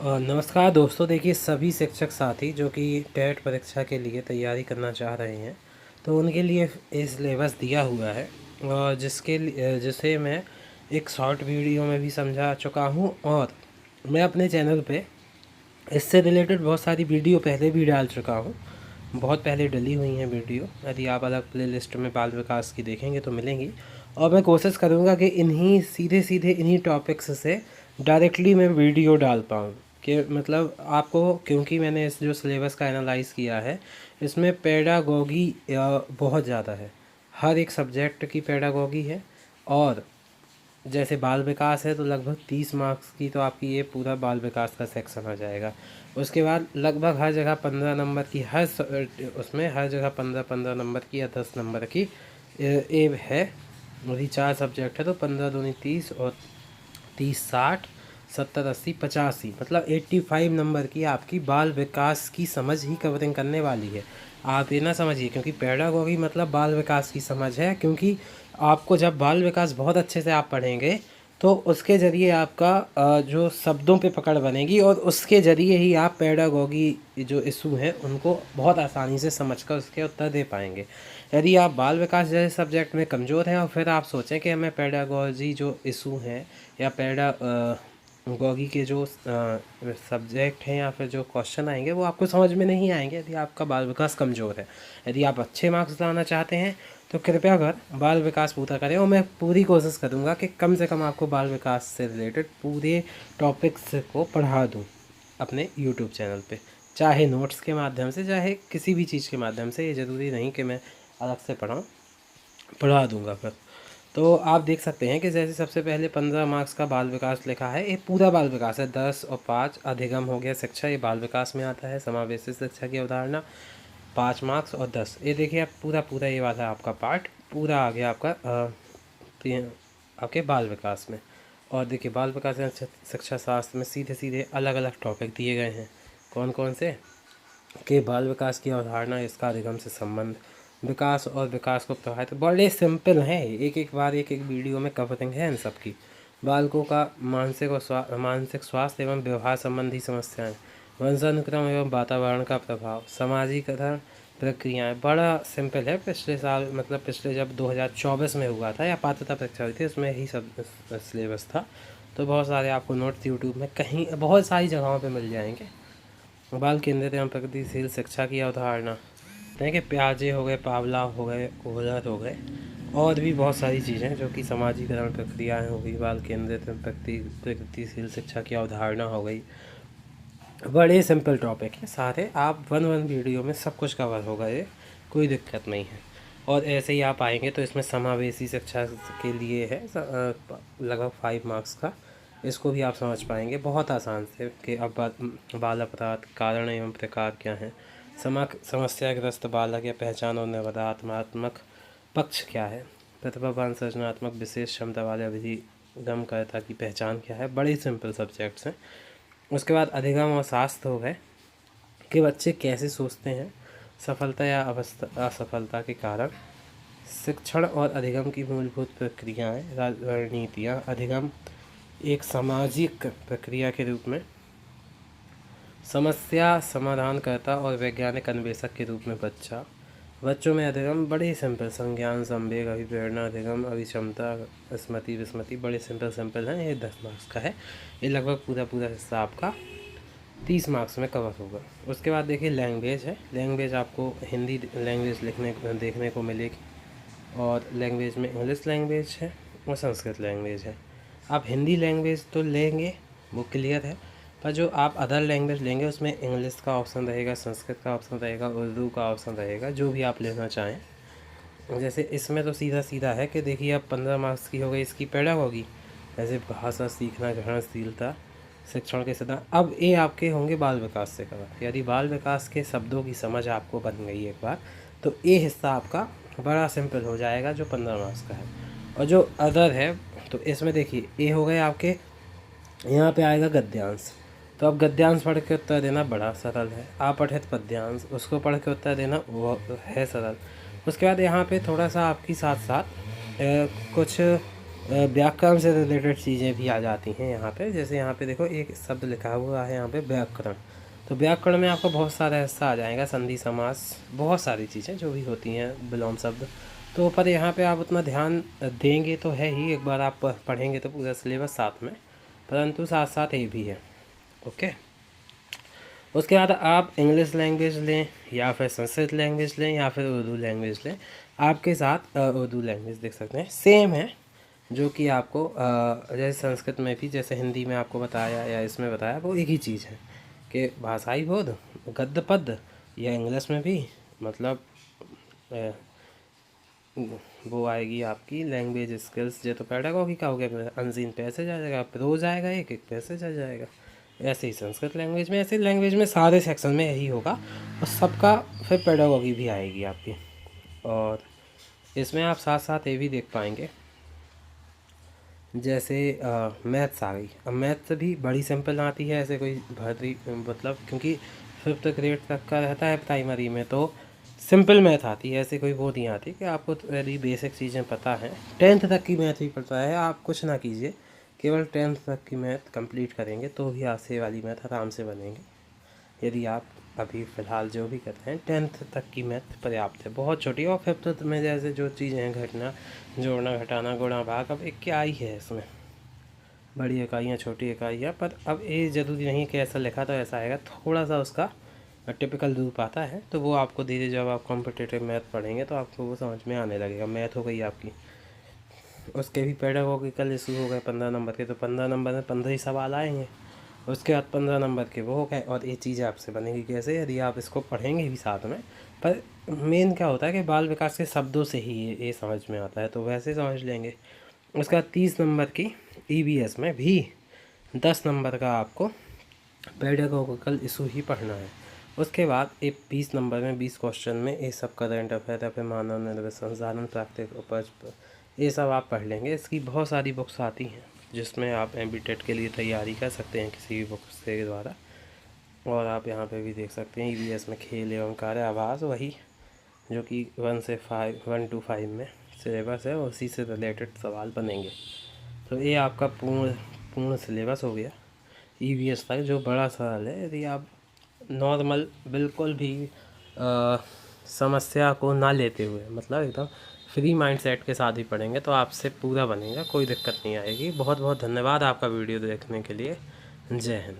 नमस्कार दोस्तों, देखिए सभी शिक्षक साथी जो कि टेट परीक्षा के लिए तैयारी करना चाह रहे हैं, तो उनके लिए ये सिलेबस दिया हुआ है और जिसे मैं एक शॉर्ट वीडियो में भी समझा चुका हूँ। और मैं अपने चैनल पे इससे रिलेटेड बहुत सारी वीडियो पहले भी डाल चुका हूँ। बहुत पहले डली हुई हैं वीडियो, यदि आप अलग प्लेलिस्ट में बाल विकास की देखेंगे तो मिलेंगी। और मैं कोशिश करूँगा कि इन्हीं सीधे सीधे इन्हीं टॉपिक्स से डायरेक्टली मैं वीडियो डाल पाऊँ, कि मतलब आपको, क्योंकि मैंने इस जो सिलेबस का एनालाइज़ किया है, इसमें पेडागोगी बहुत ज़्यादा है। हर एक सब्जेक्ट की पेडागोगी है। और जैसे बाल विकास है तो लगभग 30 मार्क्स की तो आपकी ये पूरा बाल विकास का सेक्शन आ जाएगा। उसके बाद लगभग हर जगह 15 नंबर की, उसमें हर जगह 15-15 नंबर की या 10 नंबर की ए है। वही 4 सब्जेक्ट है तो 15 दूनी 30 और 30 60 70 80 85, मतलब 85 नंबर की आपकी बाल विकास की समझ ही कवरिंग करने वाली है। आप ये ना समझिए, क्योंकि पेडागोगी मतलब बाल विकास की समझ है, क्योंकि आपको जब बाल विकास बहुत अच्छे से आप पढ़ेंगे तो उसके ज़रिए आपका जो शब्दों पे पकड़ बनेगी और उसके ज़रिए ही आप पेडागोगी जो इशू हैं उनको बहुत आसानी से समझकर उसके उत्तर दे पाएंगे। यदि आप बाल विकास जैसे सब्जेक्ट में कमज़ोर हैं और फिर आप सोचें कि हमें पेडागोजी जो इशू हैं या गोगी के जो सब्जेक्ट हैं या फिर जो क्वेश्चन आएंगे वो आपको समझ में नहीं आएंगे यदि आपका बाल विकास कमज़ोर है। यदि आप अच्छे मार्क्स लाना चाहते हैं तो कृपया कर बाल विकास पूरा करें, और मैं पूरी कोशिश करूँगा कि कम से कम आपको बाल विकास से रिलेटेड पूरे टॉपिक्स को पढ़ा दूँ अपने यूट्यूब चैनल पे, चाहे नोट्स के माध्यम से, चाहे किसी भी चीज़ के माध्यम से। ये ज़रूरी नहीं कि मैं अलग से पढ़ा दूँगा फिर। तो आप देख सकते हैं कि जैसे सबसे पहले 15 मार्क्स का बाल विकास लिखा है, ये पूरा बाल विकास है। 10 और 5 अधिगम हो गया शिक्षा, ये बाल विकास में आता है। समावेशी शिक्षा की अवधारणा 5 मार्क्स और 10, ये देखिए आप पूरा पूरा ये वाला आपका पार्ट पूरा आ गया आपका आपके बाल विकास में। और देखिए बाल विकास शिक्षा शास्त्र में सीधे सीधे अलग अलग टॉपिक दिए गए हैं। कौन कौन से? कि बाल विकास की अवधारणा, इसका अधिगम से संबंध, विकास और विकास को प्रभावित, बड़े सिंपल हैं। एक एक बार एक एक वीडियो में कवरिंग है इन सब की। बालकों का मानसिक स्वास्थ्य एवं व्यवहार संबंधी समस्याएं, वंशानुक्रम एवं वातावरण का प्रभाव, सामाजिकरण प्रक्रियाएं, बड़ा सिंपल है। पिछले साल, मतलब पिछले जब 2024 में हुआ था या पात्रता परीक्षा हुई थी, उसमें ही सब सिलेबस था। तो बहुत सारे आपको नोट्स यूट्यूब में कहीं बहुत सारी जगहों पे मिल जाएंगे। बाल केंद्रित एवं प्रगतिशील शिक्षा की अवधारणा, कि प्याजे हो गए, पावला हो गए, कोहलर हो गए, और भी बहुत सारी चीज़ें जो कि सामाजिकरण प्रक्रियाएं हो गई, बाल केंद्रित एवं प्रगतिशील शिक्षा की अवधारणा हो गई। बड़े सिंपल टॉपिक हैं सारे, आप वन वीडियो में सब कुछ कवर होगा, ये कोई दिक्कत नहीं है। और ऐसे ही आप आएंगे तो इसमें समावेशी शिक्षा के लिए है लगभग 5 मार्क्स का, इसको भी आप समझ पाएंगे बहुत आसान से। कि अब बाल अपराध कारण एवं प्रकार क्या हैं, समस्याग्रस्त बालक या पहचान और नवदात्मक पक्ष क्या है, प्रतिभावान सृजनात्मक विशेष क्षमता वाले अभिगमकर्ता की पहचान क्या है। बड़े सिंपल सब्जेक्ट्स हैं। उसके बाद अधिगम और शास्त्र हो गए कि बच्चे कैसे सोचते हैं, सफलता या असफलता के कारण, शिक्षण और अधिगम की मूलभूत प्रक्रियाएं, रणनीतियाँ। अधिगम एक सामाजिक प्रक्रिया के रूप में, समस्या समाधानकर्ता और वैज्ञानिक अन्वेषक के रूप में बच्चों में अधिगम बड़े सिंपल, संज्ञान, संवेग, अभिप्रेरणा, अधिगम, अभिक्षमता, स्मृति, विस्मृति, बड़े सिंपल हैं। ये 10 मार्क्स का है। ये लगभग पूरा हिस्सा आपका 30 मार्क्स में कवर होगा। उसके बाद देखिए लैंग्वेज है। लैंग्वेज आपको हिंदी लैंग्वेज देखने को मिलेगी, और लैंग्वेज में इंग्लिश लैंग्वेज है और संस्कृत लैंग्वेज है। आप हिंदी लैंग्वेज तो लेंगे, वो क्लियर है, पर जो आप अदर लैंग्वेज लेंगे उसमें इंग्लिश का ऑप्शन रहेगा, संस्कृत का ऑप्शन रहेगा, उर्दू का ऑप्शन रहेगा, जो भी आप लेना चाहें। जैसे इसमें तो सीधा सीधा है कि देखिए अब 15 मार्क्स की हो गई इसकी पेडागोगी, जैसे भाषा सीखना, ग्रहणशीलता, शिक्षण के सिद्धांत। अब ये आपके होंगे बाल विकास से कवर। यदि बाल विकास के शब्दों की समझ आपको बन गई एक बार, तो ये हिस्सा आपका बड़ा सिंपल हो जाएगा जो 15 मार्क्स का है। और जो अदर है तो इसमें देखिए ये हो गए आपके, यहाँ पे आएगा गद्यांश। तो अब गद्यांश पढ़ के उत्तर देना बड़ा सरल है। अपठित पद्यांश, उसको पढ़ के उत्तर देना वो है सरल। उसके बाद यहाँ पे थोड़ा सा आपकी साथ साथ कुछ व्याकरण से रिलेटेड चीज़ें भी आ जाती हैं यहाँ पे। जैसे यहाँ पे देखो एक शब्द लिखा हुआ है यहाँ पे व्याकरण, तो व्याकरण में आपको बहुत सारा हिस्सा आ जाएगा, संधि समास, बहुत सारी चीज़ें जो भी होती हैं, विलोम शब्द। तो पर यहाँ पे आप उतना ध्यान देंगे तो है ही, एक बार आप पढ़ेंगे तो पूरा सिलेबस साथ में, परंतु साथ साथ ये भी है। ओके, उसके बाद आप इंग्लिश लैंग्वेज लें या फिर संस्कृत लैंग्वेज लें या फिर उर्दू लैंग्वेज लें, आपके साथ उर्दू लैंग्वेज देख सकते हैं सेम है, जो कि आपको जैसे संस्कृत में भी, जैसे हिंदी में आपको बताया या इसमें बताया, वो एक ही चीज़ है कि भाषाई बोध, गद्य पद्य, या इंग्लिश में भी मतलब वो आएगी आपकी लैंग्वेज स्किल्स, जो तो पैडागॉजी का हो गया, अनसीन पैसेज आ जाएगा, प्रोज आएगा, एक एक पैसेज आ जाएगा। ऐसे ही संस्कृत लैंग्वेज में, ऐसे लैंग्वेज में सारे सेक्शन में यही होगा, और सबका फिर पैडागॉजी भी आएगी आपकी। और इसमें आप साथ साथ ये भी देख पाएंगे, जैसे मैथ्स आ गई। अब मैथ्स भी बड़ी सिंपल आती है, ऐसे कोई भारी मतलब, क्योंकि 5th ग्रेड तक का रहता है प्राइमरी में, तो सिंपल मैथ आती है, ऐसे कोई वो नहीं आती कि आपको यदि बेसिक चीज़ें पता हैं। 10th तक की मैथ भी पता है, आप कुछ ना कीजिए, केवल 10th तक की मैथ कंप्लीट करेंगे तो भी आगे वाली मैथ आराम से बनेंगे। यदि आप अभी फ़िलहाल जो भी करते हैं 10th तक की मैथ पर्याप्त है, बहुत छोटी। और 5th में जैसे जो चीज़ें हैं, घटना, जोड़ना, घटाना, गुणा, भाग, अब एक क्या आई है इसमें, बड़ी इकाइयाँ, छोटी इकाइयाँ, पर अब ये ज़रूरी नहीं कि ऐसा लिखा तो ऐसा आएगा, थोड़ा सा उसका टिपिकल रूप आता है, तो वो आपको धीरे, जब आप कॉम्पिटिटिव मैथ पढ़ेंगे तो आपको वो समझ में आने लगेगा। मैथ हो गई आपकी, उसके भी पेडागॉजिकल इशू हो गए 15 नंबर के, तो 15 नंबर में 15 ही सवाल आएंगे, उसके बाद 15 नंबर के वो हो गए। और ये चीज़ आपसे बनेगी कैसे, यदि आप इसको पढ़ेंगे भी साथ में। पर मेन क्या होता है कि बाल विकास के शब्दों से ही ये समझ में आता है, तो वैसे समझ लेंगे। उसके बाद 30 नंबर की EVS में भी 10 नंबर का आपको पेडागॉजिकल इशू ही पढ़ना है। उसके बाद एक 20 नंबर में 20 क्वेश्चन में ये सब करंट अफेयर, फिर मानव निर्मित संसाधन, प्राकृतिक उपज, ये सब आप पढ़ लेंगे। इसकी बहुत सारी बुक्स आती हैं जिसमें आप MB.TET के लिए तैयारी कर सकते हैं किसी भी बुक्स के द्वारा। और आप यहाँ पे भी देख सकते हैं EVS में खेल एवं कार्य आवास, वही जो कि 1 to 5 में सिलेबस है, उसी से रिलेटेड सवाल बनेंगे। तो ये आपका पूर्ण सिलेबस हो गया EVS तक, जो बड़ा सवाल है। यदि आप नॉर्मल बिल्कुल भी समस्या को ना लेते हुए, मतलब एकदम फ्री माइंड सेट के साथ ही पढ़ेंगे तो आपसे पूरा बनेगा, कोई दिक्कत नहीं आएगी। बहुत बहुत धन्यवाद आपका वीडियो देखने के लिए। जय हिंद।